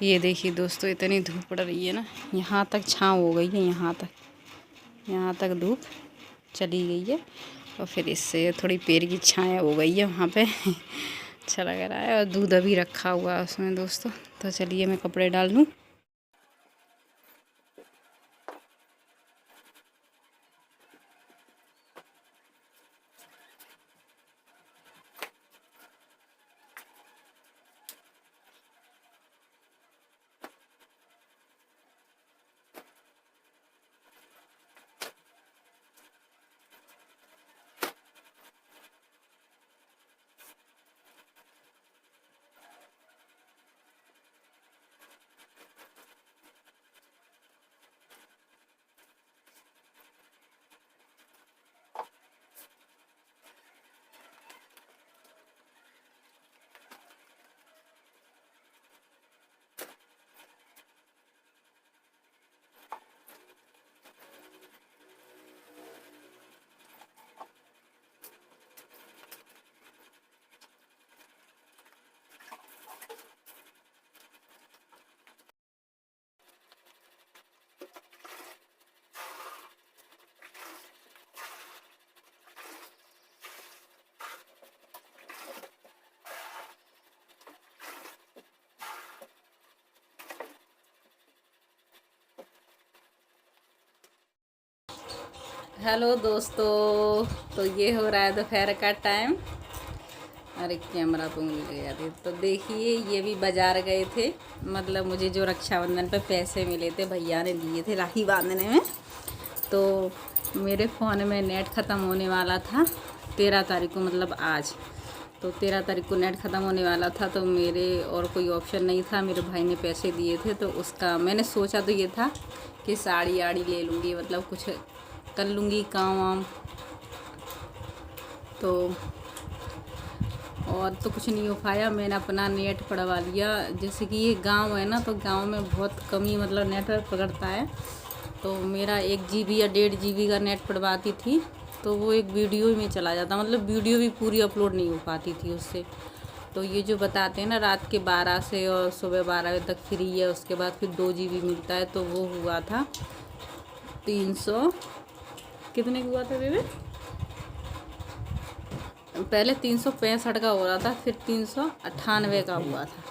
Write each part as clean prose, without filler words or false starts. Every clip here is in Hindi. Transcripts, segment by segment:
ये देखिए दोस्तों, इतनी धूप पड़ रही है ना, यहाँ तक छाँव हो गई है, यहाँ तक धूप चली गई है और फिर इससे थोड़ी पेड़ की छाया हो गई है वहाँ पे। अच्छा लग रहा है और दूध अभी रखा हुआ है उसमें दोस्तों। तो चलिए मैं कपड़े डाल लूँ। हेलो दोस्तों, तो ये हो रहा है दोपहर का टाइम। अरे कैमरा पे उंगली ले जाती। तो देखिए, ये भी बाज़ार गए थे, मतलब मुझे जो रक्षाबंधन पे पैसे मिले थे भैया ने दिए थे राखी बांधने में। तो मेरे फ़ोन में नेट ख़त्म होने वाला था 13 तारीख को, मतलब आज। तो 13 तारीख को नेट ख़त्म होने वाला था, तो मेरे और कोई ऑप्शन नहीं था। मेरे भाई ने पैसे दिए थे, तो उसका मैंने सोचा तो ये था कि साड़ी आड़ी ले लूँगी, मतलब कुछ कर लूँगी काम वाम। तो और तो कुछ नहीं हो पाया। मैंने अपना नेट पड़वा लिया। जैसे कि ये गांव है ना, तो गांव में बहुत कम ही मतलब नेटवर्क पकड़ता है। तो मेरा 1 GB या 1.5 GB का नेट पड़वाती थी, तो वो एक वीडियो में चला जाता, मतलब वीडियो भी पूरी अपलोड नहीं हो पाती थी उससे। तो ये जो बताते हैं ना, रात के 12 से और सुबह 12 बजे तक फ्री है, उसके बाद फिर 2 GB मिलता है, तो वो हुआ था 300 कितने का हुआ था बेबे? पहले 365 का हो रहा था, फिर 398 का हुआ था।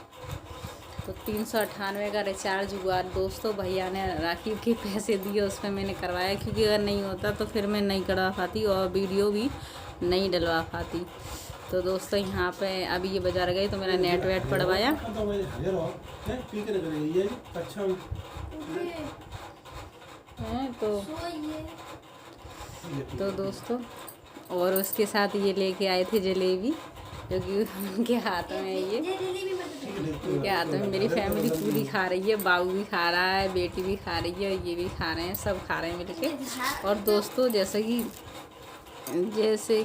तो 398 का रिचार्ज हुआ दोस्तों। भैया ने राखी के पैसे दिए, उसमें मैंने करवाया, क्योंकि अगर नहीं होता तो फिर मैं नहीं करवा पाती और वीडियो भी नहीं डलवा पाती। तो दोस्तों यहाँ पे अभी ये बाज़ार गई तो मेरा नेट वेट पड़वाया है। तो दोस्तों, और उसके साथ ये लेके आए थे जलेबी, जो कि उनके हाथ में ये उनके हाथ में मेरी फैमिली पूरी खा रही है। बाबू भी खा रहा है, बेटी भी खा रही है, और ये भी खा रहे हैं, सब खा रहे हैं मिलके। और दोस्तों, जैसे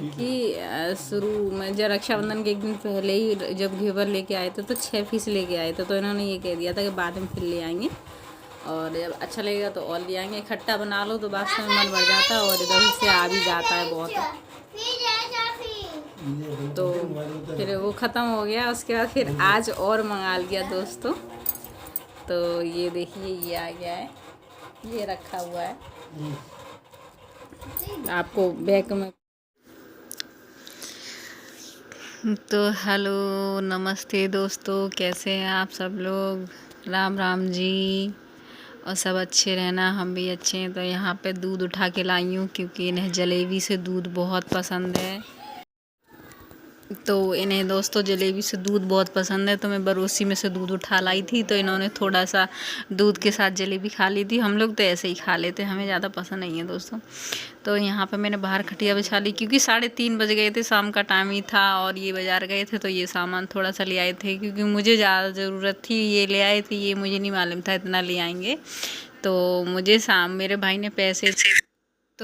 कि शुरू में जब रक्षाबंधन के एक दिन पहले ही जब घेवर लेके आए थे, तो 6 पीस लेके आए थे। तो इन्होंने ये कह दिया था कि बाद में फिर ले आएंगे, और जब अच्छा लगेगा तो और ले आएंगे। इकट्ठा बना लो तो वास्तव में मन बढ़ जाता है, और इधर से आ भी जाता है बहुत। तो फिर वो ख़त्म हो गया, उसके बाद फिर आज और मंगा लिया दोस्तों। तो ये देखिए, ये आ गया है, ये रखा हुआ है आपको बैग में। तो हेलो नमस्ते दोस्तों, कैसे हैं आप सब लोग? राम राम जी, और सब अच्छे रहना, हम भी अच्छे हैं। तो यहाँ पे दूध उठा के लाई हूँ, क्योंकि इन्हें जलेबी से दूध बहुत पसंद है। तो इन्हें दोस्तों जलेबी से दूध बहुत पसंद है, तो मैं बरोसी में से दूध उठा लाई थी। तो इन्होंने थोड़ा सा दूध के साथ जलेबी खा ली थी। हम लोग तो ऐसे ही खा लेते हैं, हमें ज़्यादा पसंद नहीं है दोस्तों। तो यहाँ पे मैंने बाहर खटिया बिछा ली, क्योंकि 3:30 बज गए थे, शाम का टाइम ही था। और ये बाज़ार गए थे, तो ये सामान थोड़ा सा ले आए थे, क्योंकि मुझे ज़्यादा ज़रूरत थी। ये ले आए थे, ये मुझे नहीं मालूम था इतना ले आएंगे। तो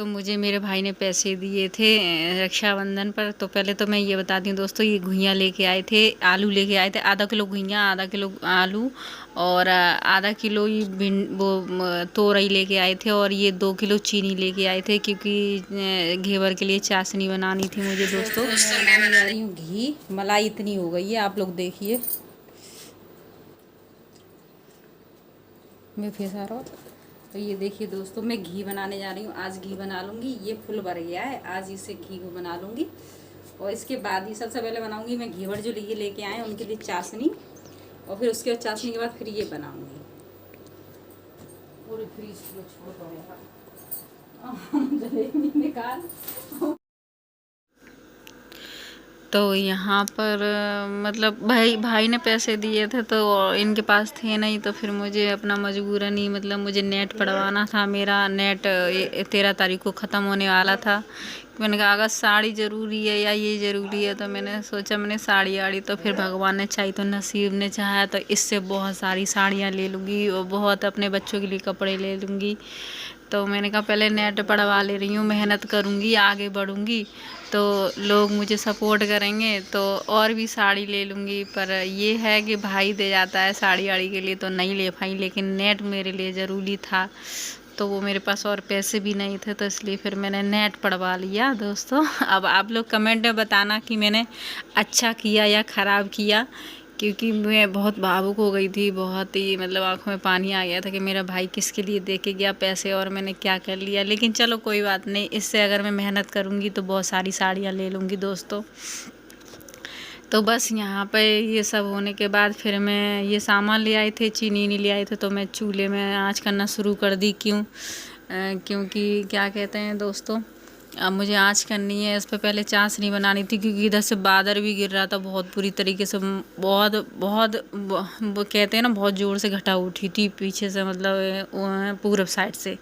मुझे मेरे भाई ने पैसे दिए थे रक्षाबंधन पर। तो पहले तो मैं ये बताती हूँ दोस्तों, ये घुइयाँ लेके आए थे, आलू लेके आए थे, आधा किलो घुइयाँ, आधा किलो आलू, और आधा किलो ये तोरई लेके आए थे, और ये 2 किलो चीनी लेके आए थे, क्योंकि घेवर के लिए चाशनी बनानी थी मुझे दोस्तों। मैं बना रही हूँ घी। मलाई इतनी हो गई है, आप लोग देखिए, मैं फैसा रहा। तो ये देखिए दोस्तों, मैं घी बनाने जा रही हूँ। आज घी बना लूँगी, ये फुल भर गया है, आज इसे घी को बना लूँगी। और इसके बाद ही सबसे पहले बनाऊँगी मैं घेवर जो लेके आए उनके लिए चाशनी, और फिर उसके बाद चाशनी के बाद फिर ये बनाऊँगी। पूरी फ्रीज को छोड़ जलेबी निकाल। तो यहाँ पर मतलब भाई ने पैसे दिए थे तो इनके पास थे नहीं, तो फिर मुझे अपना मजबूरन ही मतलब मुझे नेट पढ़वाना था। मेरा नेट 13 तारीख को ख़त्म होने वाला था। मैंने कहा अगर साड़ी ज़रूरी है या ये ज़रूरी है, तो मैंने सोचा मैंने साड़ी आड़ी, तो फिर भगवान ने चाही तो नसीब ने चाहा तो इससे बहुत सारी साड़ियाँ ले लूँगी और बहुत अपने बच्चों के लिए कपड़े ले लूँगी। तो मैंने कहा पहले नेट पढ़वा ले रही हूँ, मेहनत करूँगी, आगे बढ़ूँगी तो लोग मुझे सपोर्ट करेंगे तो और भी साड़ी ले लूँगी। पर ये है कि भाई दे जाता है साड़ी आड़ी के लिए तो नहीं ले पाई, लेकिन नेट मेरे लिए ज़रूरी था। तो वो मेरे पास और पैसे भी नहीं थे, तो इसलिए फिर मैंने नेट पढ़वा लिया दोस्तों। अब आप लोग कमेंट में बताना कि मैंने अच्छा किया या ख़राब किया, क्योंकि मैं बहुत भावुक हो गई थी, बहुत ही मतलब आँखों में पानी आ गया था कि मेरा भाई किसके लिए दे के गया पैसे और मैंने क्या कर लिया। लेकिन चलो कोई बात नहीं, इससे अगर मैं मेहनत करूँगी तो बहुत सारी साड़ियाँ ले लूँगी दोस्तों। तो बस यहाँ पे ये सब होने के बाद फिर मैं ये सामान ले आए थे, चीनी नहीं ले आए थे, तो मैं चूल्हे में आँच करना शुरू कर दी। क्योंकि क्या कहते हैं दोस्तों, अब मुझे आँच करनी है। इस पर पहले चाशनी बनानी थी, क्योंकि इधर से बादल भी गिर रहा था बहुत बुरी तरीके से। बहुत कहते हैं ना, बहुत ज़ोर से घटा उठी थी पीछे से, मतलब पूरब साइड से।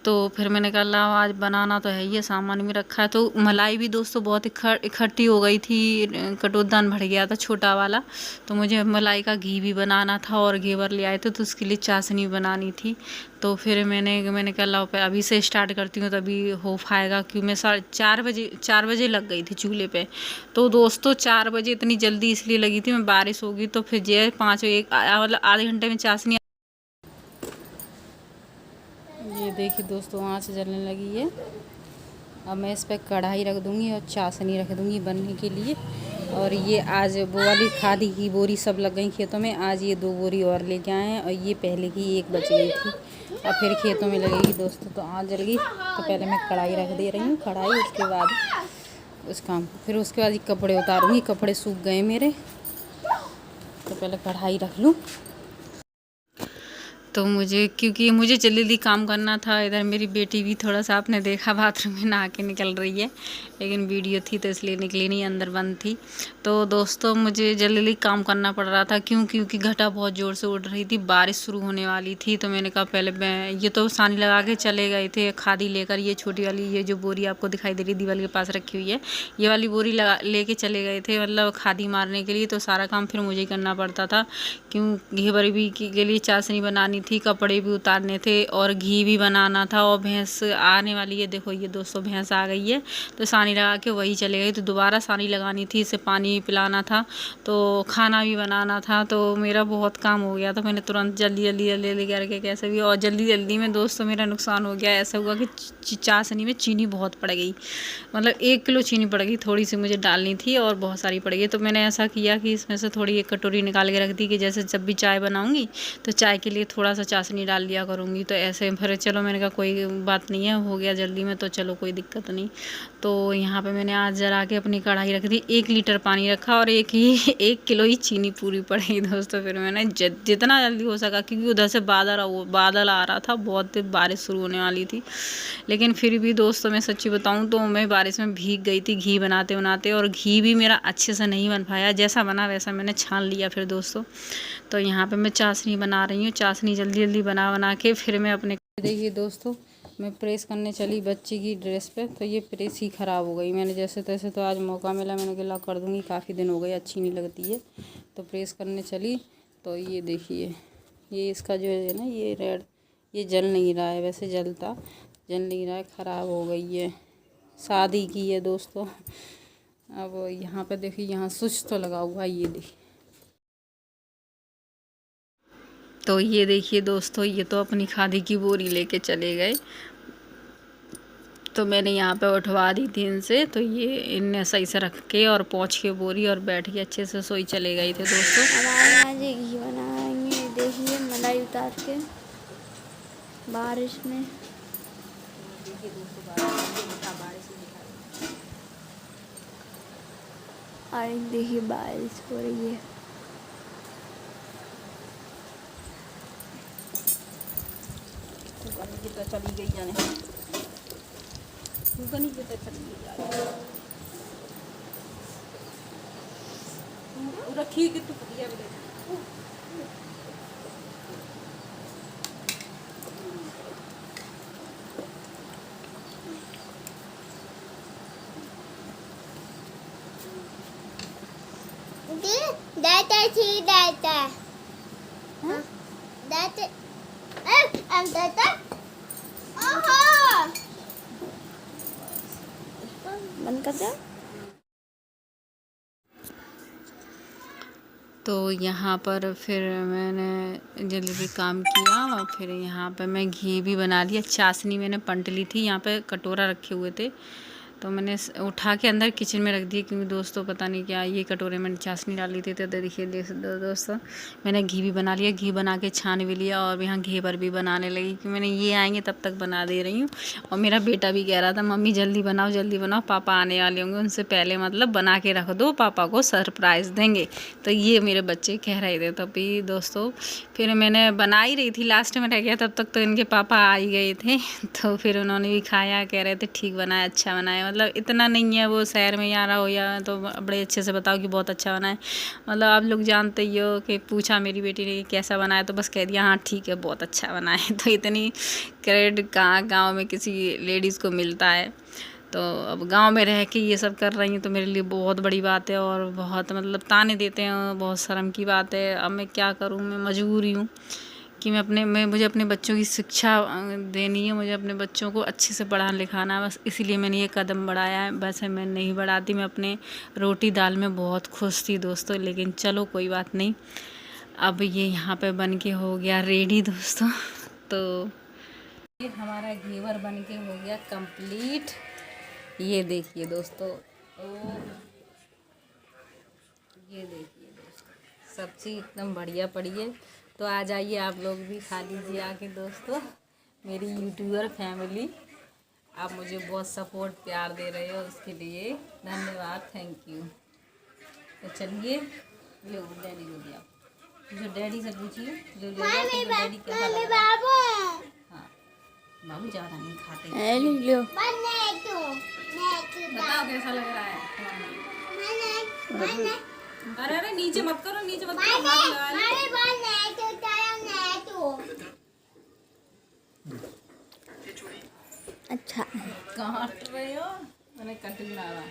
तो फिर मैंने कहा लाओ आज बनाना तो है, ये सामान भी रखा है। तो मलाई भी दोस्तों बहुत इकट्ठी हो गई थी, कटोरदान भर गया था छोटा वाला। तो मुझे मलाई का घी भी बनाना था और घेवर ले आए थे, तो उसके लिए चाशनी बनानी थी। तो फिर मैंने कहा लाओ अभी से स्टार्ट करती हूँ तभी हो पाएगा, क्योंकि मैं 4 बजे लग गई थी चूल्हे पे। तो दोस्तों 4 बजे इतनी जल्दी इसलिए लगी थी, मैं बारिश होगी तो फिर जो 5 मतलब आधे घंटे में चाशनी। ये देखिए दोस्तों आँच जलने लगी है। अब मैं इस पर कढ़ाई रख दूँगी और चाशनी रख दूँगी बनने के लिए। और ये आज वो वाली खादी की बोरी सब लग गई खेतों में, आज ये 2 बोरी और लेके आए हैं, और ये पहले की 1 बच गई थी, और फिर खेतों में लगेगी दोस्तों। तो आँच जल गई, तो पहले मैं कढ़ाई रख दे रही हूँ, कढ़ाई उसके बाद उस काम फिर उसके बाद कपड़े उतारूँगी। कपड़े सूख गए मेरे, तो पहले कढ़ाई रख लूँ। तो क्योंकि मुझे जल्दी काम करना था। इधर मेरी बेटी भी थोड़ा सा आपने देखा बाथरूम में नहा के निकल रही है, लेकिन वीडियो थी तो इसलिए निकली नहीं, अंदर बंद थी। तो दोस्तों मुझे जल्दी काम करना पड़ रहा था, क्योंकि घटा बहुत ज़ोर से उड़ रही थी, बारिश शुरू होने वाली थी। तो मैंने कहा पहले ये तो सानी लगा के चले गए थे खादी लेकर, ये छोटी वाली ये जो बोरी आपको दिखाई दे रही दीवार के पास रखी हुई है, ये वाली बोरी लेके चले गए थे, मतलब खादी मारने के लिए। तो सारा काम फिर मुझे करना पड़ता था, घेवर भी के लिए चाशनी बनानी थी, कपड़े भी उतारने थे और घी भी बनाना था। और भैंस आने वाली है, देखो ये दोस्तों भैंस आ गई है, तो सानी लगा के वही चले गई। तो दोबारा सानी लगानी थी, इसे पानी भी पिलाना था, तो खाना भी बनाना था। तो मेरा बहुत काम हो गया था। मैंने तुरंत जल्दी करके कैसे भी, और जल्दी में दोस्तों मेरा नुकसान हो गया। ऐसा हुआ कि चाशनी में चीनी बहुत पड़ गई, मतलब 1 किलो चीनी पड़ गई। थोड़ी सी मुझे डालनी थी और बहुत सारी पड़ गई। तो मैंने ऐसा किया कि इसमें से थोड़ी एक कटोरी निकाल के रख दी, कि जैसे जब भी चाय बनाऊंगी तो चाय के लिए थोड़ा सा चाशनी डाल लिया करूँगी। तो ऐसे फिर चलो मैंने कहा कोई बात नहीं है, हो गया जल्दी में तो चलो कोई दिक्कत नहीं। तो यहाँ पे मैंने आज जला के अपनी कढ़ाई रख दी, 1 लीटर पानी रखा और 1 किलो ही चीनी पूरी पड़ी दोस्तों। फिर मैंने जितना जल्दी हो सका, क्योंकि उधर से बादल आ रहा था, बहुत तेज बारिश शुरू होने वाली थी। लेकिन फिर भी दोस्तों मैं सच्ची बताऊँ तो मैं बारिश में भीग गई थी घी बनाते बनाते, और घी भी मेरा अच्छे से नहीं बन पाया, जैसा बना वैसा मैंने छान लिया फिर दोस्तों। तो यहाँ पे मैं चाशनी बना रही हूँ, चाशनी जल्दी बना के फिर मैं अपने देखिए दोस्तों मैं प्रेस करने चली बच्ची की ड्रेस पे, तो ये प्रेस ही ख़राब हो गई। मैंने जैसे तैसे तो आज मौका मिला, मैंने कहा कर दूँगी, काफ़ी दिन हो गए, अच्छी नहीं लगती है। तो प्रेस करने चली, तो ये देखिए ये इसका जो है ना ये रेड, ये जल नहीं रहा है, वैसे जल नहीं रहा है, ख़राब हो गई है। शादी की है दोस्तों। अब यहाँ पे देखिए यहाँ स्विच तो लगा हुआ है, ये देखिए। तो ये देखिए दोस्तों ये तो अपनी खादी की बोरी लेके चले गए, तो मैंने यहाँ पे उठवा दी थी इनसे। तो ये इनने सही से रख के और पोंछ के बोरी और बैठ के अच्छे से सोई चले गए थे दोस्तों। हमारे यहाँ घी बनाएंगे, देखिए मलाई उतार के। बारिश में। देखिए दोस्तों बारिश में दिखा। और देखिए बारिश हो रही है। तो चली गई जाने तो चली गई रखी कि तू पतिया भी Data see data. Huh? Data. I'm data. बंद कर दे। तो यहाँ पर फिर मैंने जल्दी काम किया और फिर यहाँ पे मैं घी भी बना लिया। चाशनी मैंने पंट ली थी, यहाँ पे कटोरा रखे हुए थे तो मैंने उठा के अंदर किचन में रख दिए, क्योंकि दोस्तों पता नहीं क्या ये कटोरे में चाशनी डाली थी। तो देखिए दोस्तों मैंने घी भी बना लिया, घी बना के छान भी लिया और यहाँ घेवर भी बनाने लगी कि मैंने ये आएंगे तब तक बना दे रही हूँ। और मेरा बेटा भी कह रहा था मम्मी जल्दी बनाओ पापा आने वाले होंगे, उनसे पहले मतलब बना के रख दो, पापा को सरप्राइज़ देंगे। तो ये मेरे बच्चे कह रहे थे। तभी दोस्तों फिर मैंने बना ही रही थी, लास्ट में रह गया, तब तक तो इनके पापा आ ही गए थे। तो फिर उन्होंने भी खाया, कह रहे थे ठीक बनाया, अच्छा बनाया। मतलब इतना नहीं है वो शहर में आ रहा हो या तो बड़े अच्छे से बताओ कि बहुत अच्छा बनाए। मतलब आप लोग जानते ही हो कि पूछा मेरी बेटी ने कैसा बनाया तो बस कह दिया हाँ ठीक है बहुत अच्छा बनाए। तो इतनी क्रेडिट कहाँ गाँव में किसी लेडीज़ को मिलता है। तो अब गांव में रह के ये सब कर रही हूँ तो मेरे लिए बहुत बड़ी बात है और बहुत मतलब ताने देते हैं, बहुत शर्म की बात है। अब मैं क्या करूँ, मैं मजबूरी हूँ कि मुझे अपने बच्चों की शिक्षा देनी है, मुझे अपने बच्चों को अच्छे से पढ़ाना लिखाना है। बस इसीलिए मैंने ये कदम बढ़ाया है। वैसे मैं नहीं बढ़ाती, मैं अपने रोटी दाल में बहुत खुश थी दोस्तों, लेकिन चलो कोई बात नहीं। अब ये यहाँ पे बन के हो गया रेडी दोस्तों। तो ये हमारा घेवर बन के हो गया कंप्लीट। ये देखिए दोस्तों, ये देखिए दोस्तों सब्जी एकदम बढ़िया पड़ी है। तो आ जाइए आप लोग भी खा लीजिए आके दोस्तों, मेरी यूट्यूबर फैमिली। आप मुझे बहुत सपोर्ट प्यार दे रहे हो, उसके लिए धन्यवाद, थैंक यू। तो चलिए लो डैडी को दिया, जो डैडी से पूछिए जो डैडी कैसा लग रहा है। हाँ बाबू ज़्यादा नहीं खाते, बताओ कैसा लग रहा है। अरे अरे नीचे मत करो, नीचे मत करो, हाथ लगा अच्छा काट रहे हो, मैंने कटिंग ला रहा।